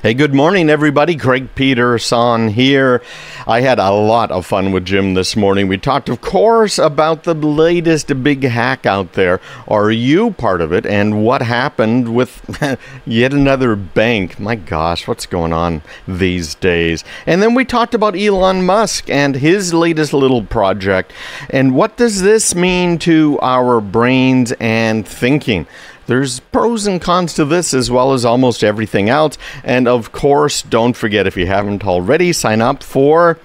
Hey, good morning, everybody. Craig Peterson here. I had a lot of fun with Jim this morning. We talked, of course, about the latest big hack out there. Are you part of it? And what happened with yet another bank? My gosh, what's going on these days? And then we talked about Elon Musk and his latest little project. And what does this mean to our brains and thinking? There's pros and cons to this as well as almost everything else. And of course, don't forget, if you haven't already, sign up for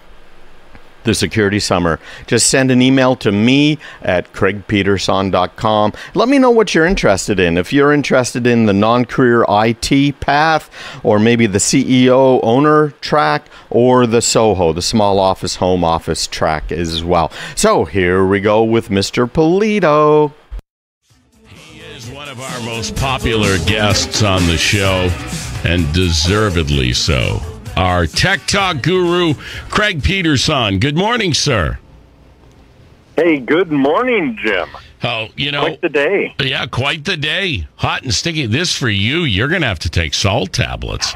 the Security Summer. Just send an email to me at craigpeterson.com. Let me know what you're interested in. If you're interested in the non-career IT path, or maybe the CEO owner track, or the SOHO, the small office, home office track as well. So here we go with Mr. Polito. One of our most popular guests on the show, and deservedly so. Our tech talk guru, Craig Peterson. Good morning, sir. Hey, good morning, Jim. Oh, you know. Quite the day. Yeah, quite the day. Hot and sticky. This for you, you're going to have to take salt tablets.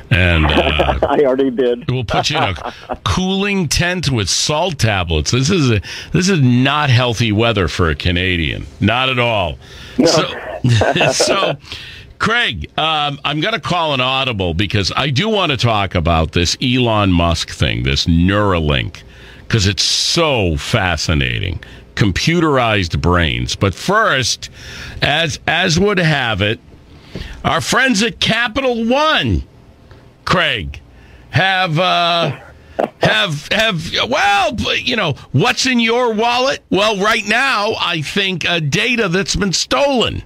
And I already did. We'll put you in a cooling tent with salt tablets. This is not healthy weather for a Canadian. Not at all. No. So, Craig, I'm going to call an audible because I do want to talk about this Elon Musk thing, this Neuralink, because it's so fascinating. Computerized brains. But first, as would have it, our friends at Capital One, Craig, have well, you know, what's in your wallet? Well, right now, I think data that's been stolen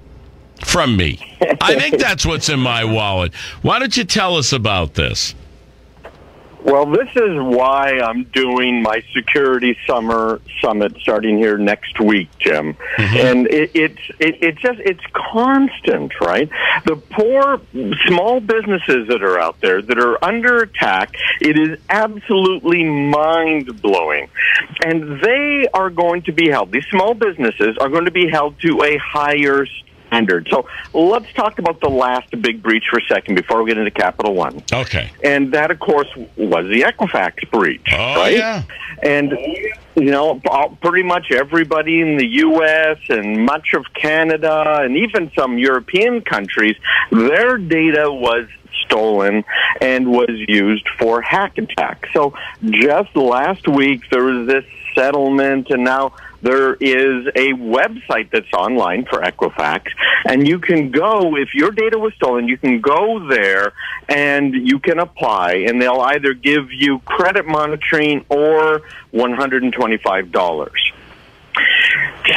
from me. I think that's what's in my wallet. Why don't you tell us about this? Well, this is why I'm doing my Security Summer Summit starting here next week, Jim. Mm-hmm. And it's constant, right? The poor small businesses that are out there that are under attack, it is absolutely mind-blowing. And they are going to be held, these small businesses are going to be held to a higher standard. So let's talk about the last big breach for a second before we get into Capital One. Okay. And that, of course, was the Equifax breach, right? Yeah. And, you know, pretty much everybody in the U.S. and much of Canada and even some European countries, their data was stolen and was used for hack attacks. So just last week, there was this settlement, and now there is a website that's online for Equifax, and you can go, if your data was stolen, you can go there and you can apply, and they'll either give you credit monitoring or $125.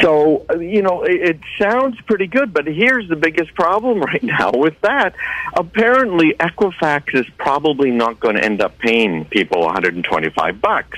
So, you know, it sounds pretty good, but here's the biggest problem right now with that. Apparently, Equifax is probably not going to end up paying people $125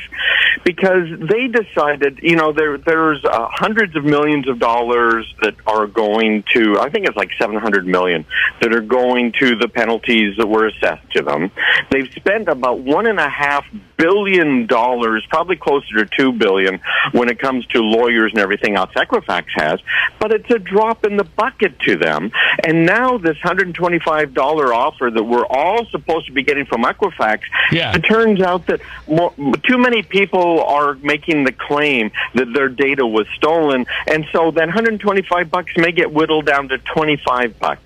because they decided, you know, there's hundreds of millions of dollars that are going to, I think it's like $700 million, that are going to the penalties that were assessed to them. They've spent about $1.5 billion, probably closer to $2 billion when it comes to lawyers and everything else Equifax has, but it's a drop in the bucket to them. And now this $125 offer that we're all supposed to be getting from Equifax, it turns out that too many people are making the claim that their data was stolen, and so that $125 may get whittled down to $25.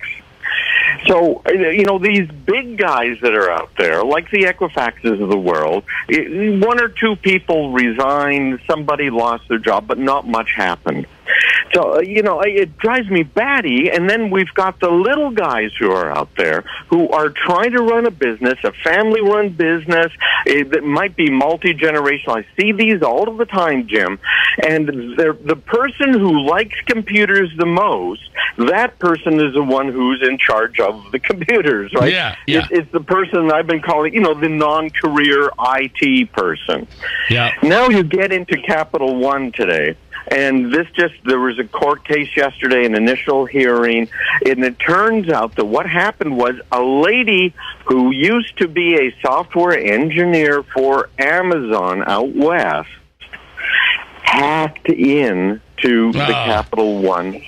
So, you know, these big guys that are out there, like the Equifaxes of the world, one or two people resigned, somebody lost their job, but not much happened. So, you know, it drives me batty. And then we've got the little guys who are out there who are trying to run a business, a family-run business that might be multi-generational. I see these all of the time, Jim. And the person who likes computers the most, that person is the one who's in charge of the computers, right? Yeah. It's the person I've been calling, you know, the non-career IT person. Yeah. Now you get into Capital One today. And there was a court case yesterday, an initial hearing, and it turns out that what happened was a lady who used to be a software engineer for Amazon out west hacked in to the Capital One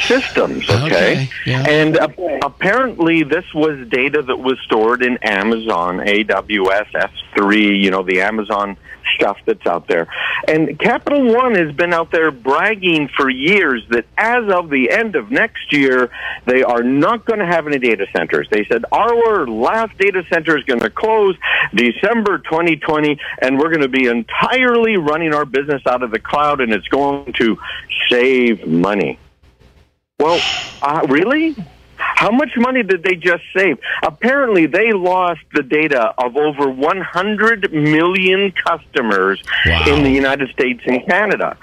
systems, okay? Yeah. And apparently this was data that was stored in Amazon, AWS, S3, you know, the Amazon stuff that's out there. And Capital One has been out there bragging for years that as of the end of next year, they are not going to have any data centers. They said our last data center is going to close December 2020, and we're going to be entirely running our business out of the cloud, and it's going to save money. Well, really? How much money did they just save? Apparently, they lost the data of over 100 million customers in the United States and Canada.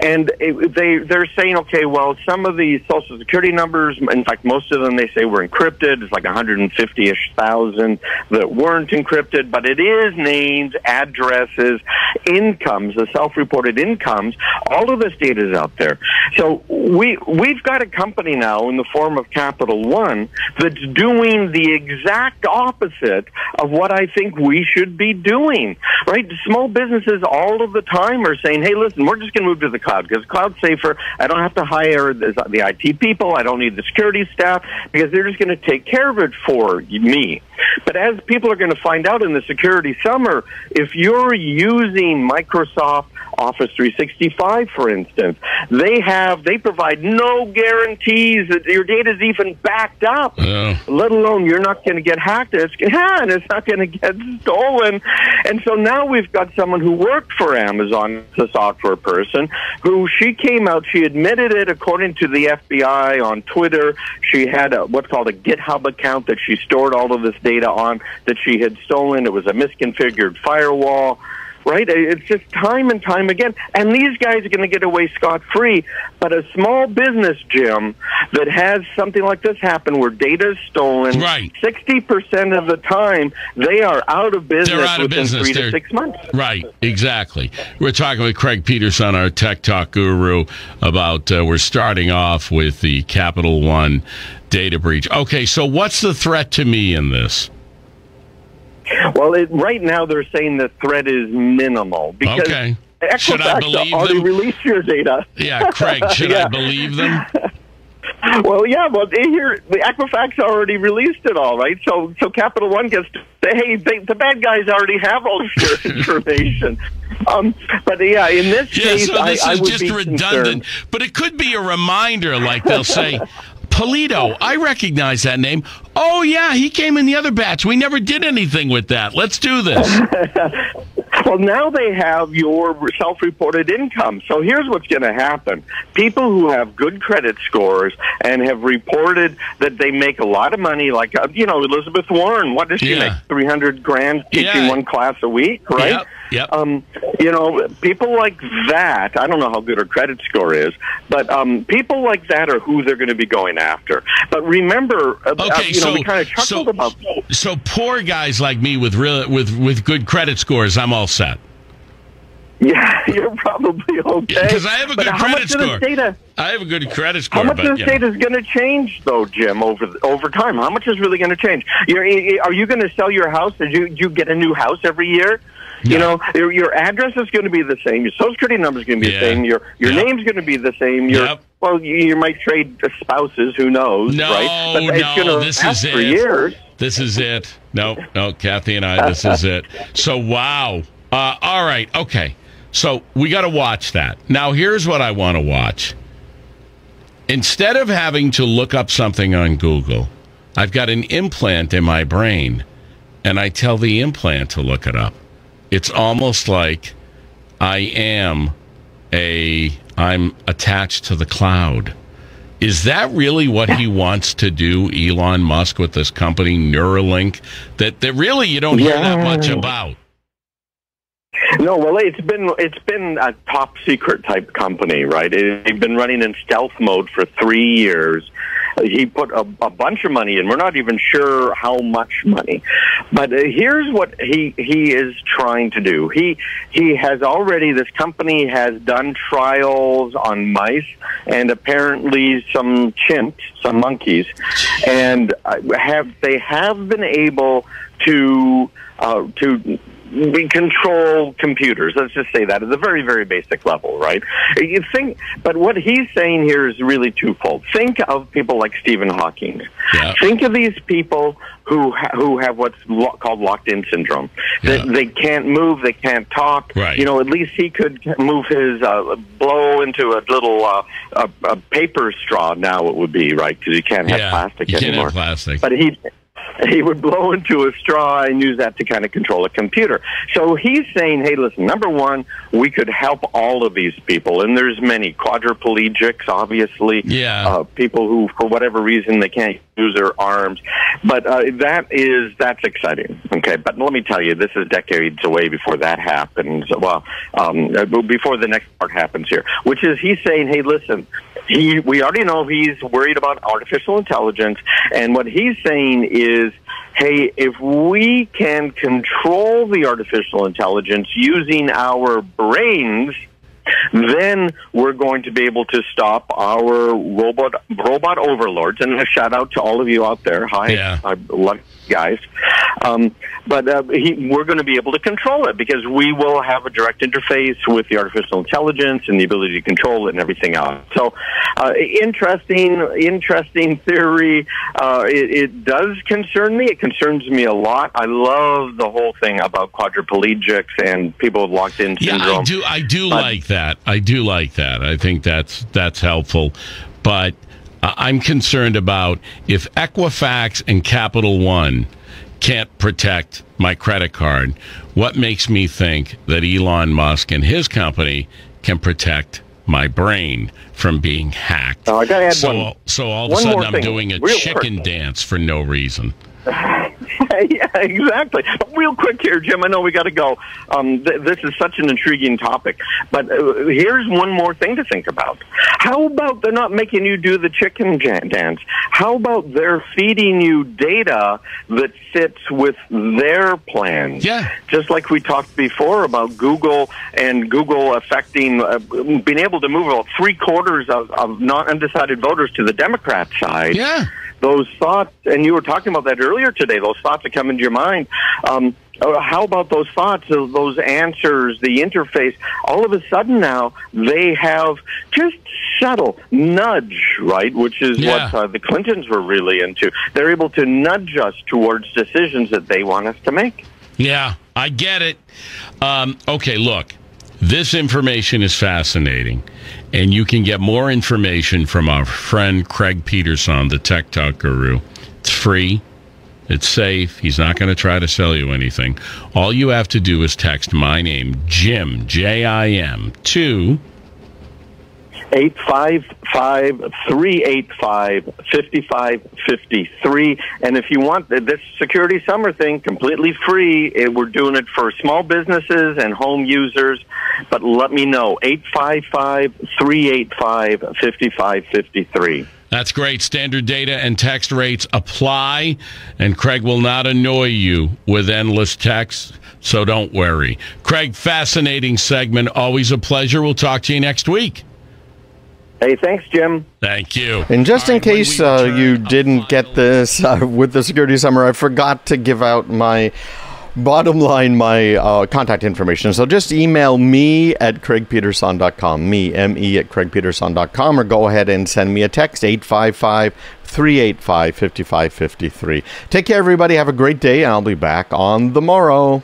And they're saying, okay, well, some of the Social Security numbers, in fact, most of them they say were encrypted. It's like 150-ish thousand that weren't encrypted, but it is names, addresses, incomes, the self-reported incomes. All of this data is out there. So we've got a company now in the form of Capital One that's doing the exact opposite of what I think we should be doing, right? Small businesses all of the time are saying, hey, listen, we're just going to move to the cloud because cloud's safer. I don't have to hire the IT people. I don't need the security staff because they're just going to take care of it for me. But as people are going to find out in the security summer, if you're using Microsoft Office 365, for instance, they provide no guarantees that your data is even backed up, let alone you're not going to get hacked. And it's not going to get stolen. And so now we've got someone who worked for Amazon, a software person, who she came out, she admitted it according to the FBI on Twitter. She had what's called a GitHub account that she stored all of this data on that she had stolen. It was a misconfigured firewall. Right? It's just time and time again. And these guys are going to get away scot-free. But a small business, Jim, that has something like this happen where data is stolen, 60% of the time, they are out of business within 3 to 6 months. Right, exactly. We're talking with Craig Peterson, our Tech Talk guru, about we're starting off with the Capital One data breach. Okay, so what's the threat to me in this? Well, right now they're saying the threat is minimal because Equifax already released your data. Yeah, Craig, should I believe them? Well, yeah, well, here the Equifax already released it all, right? So Capital One gets to say, hey, the bad guys already have all of your information. But yeah, in this case, so this I is would just be redundant. concerned. But it could be a reminder, like they'll say, Polito, I recognize that name. Oh, yeah, he came in the other batch. We never did anything with that. Let's do this. Well, now they have your self-reported income. So here's what's going to happen. People who have good credit scores and have reported that they make a lot of money, like, Elizabeth Warren, what does she make? 300 grand teaching one class a week, right? Yep. People like that, I don't know how good her credit score is, but people like that are who they're going to be going after. But remember, we kind of chuckled about. So poor guys like me with good credit scores, I'm all set. Yeah, you're probably okay. Because I have a good credit score. I have a good credit score. How much of this data is going to change, though, Jim, over time? How much is really going to change? Are you going to sell your house? Did you get a new house every year? No. Your address is going to be the same. Your Social Security number is going to be the same. Your name's going to be the same. Well, you might trade spouses. Who knows? Right? But it's going to last for years. This is it. No, Kathy and I. This is it. So wow. All right. Okay. So we got to watch that. Now here's what I want to watch. Instead of having to look up something on Google, I've got an implant in my brain, and I tell the implant to look it up. It's almost like I'm attached to the cloud. Is that really what he wants to do, Elon Musk, with this company, Neuralink, that really you don't hear that much about? No, well, it's been a top secret type company, right? They've been running in stealth mode for 3 years. He put a bunch of money in. We're not even sure how much money. But here's what he is trying to do. He has already, this company has done trials on mice and apparently some chimps, some monkeys, and they have been able to we control computers. Let's just say that at a very, very basic level, right? You think, but what he's saying here is really twofold. Think of people like Stephen Hawking. Yeah. Think of these people who have what's called locked-in syndrome. Yeah. They can't move, they can't talk. Right. You know, at least he could move his blow into a little a paper straw. Now it would be right because you can't have plastic anymore. You can't have plastic. But he would blow into a straw and use that to kind of control a computer. So he's saying, hey, listen, number one, we could help all of these people. And there's many quadriplegics, obviously. Yeah. People who, for whatever reason, they can't use their arms. But that's exciting. Okay. But let me tell you, this is decades away before that happens. Well, before the next part happens here, which is he's saying, hey, listen, we already know he's worried about artificial intelligence. And what he's saying is, hey, if we can control the artificial intelligence using our brains, then we're going to be able to stop our robot overlords. And a shout out to all of you out there. Hi, yeah. I love you guys. But we're going to be able to control it because we will have a direct interface with the artificial intelligence and the ability to control it and everything else. So, interesting theory. It does concern me. It concerns me a lot. I love the whole thing about quadriplegics and people with locked-in syndrome. Yeah, I do like that. I do like that. I think that's helpful. But I'm concerned about if Equifax and Capital One can't protect my credit card, what makes me think that Elon Musk and his company can protect my brain from being hacked? I gotta add so all of a sudden I'm doing a chicken dance for no reason. Yeah, exactly. Real quick here, Jim, I know we got to go. This is such an intriguing topic. But here's one more thing to think about. How about they're not making you do the chicken dance? How about they're feeding you data that fits with their plans? Yeah. Just like we talked before about Google and Google affecting, being able to move about 3/4 of not undecided voters to the Democrat side. Yeah. Those thoughts, and you were talking about that earlier today, those thoughts that come into your mind. How about those thoughts, those answers, the interface? All of a sudden now, they have just subtle nudge, right, which is what the Clintons were really into. They're able to nudge us towards decisions that they want us to make. Yeah, I get it. Okay, look. This information is fascinating, and you can get more information from our friend Craig Peterson, the Tech Talk Guru. It's free. It's safe. He's not going to try to sell you anything. All you have to do is text my name, Jim, Jim, to 855-385-5553. And if you want this security summer thing completely free, we're doing it for small businesses and home users. But let me know, 855-385-5553. That's great. Standard data and text rates apply, and Craig will not annoy you with endless texts, so don't worry. Craig, fascinating segment. Always a pleasure. We'll talk to you next week. Hey, thanks, Jim. Thank you. And just in case you didn't get this with the Security Summer, I forgot to give out my bottom line, my contact information. So just email me at craigpeterson.com, me at craigpeterson.com, or go ahead and send me a text, 855-385-5553. Take care, everybody. Have a great day, and I'll be back on the morrow.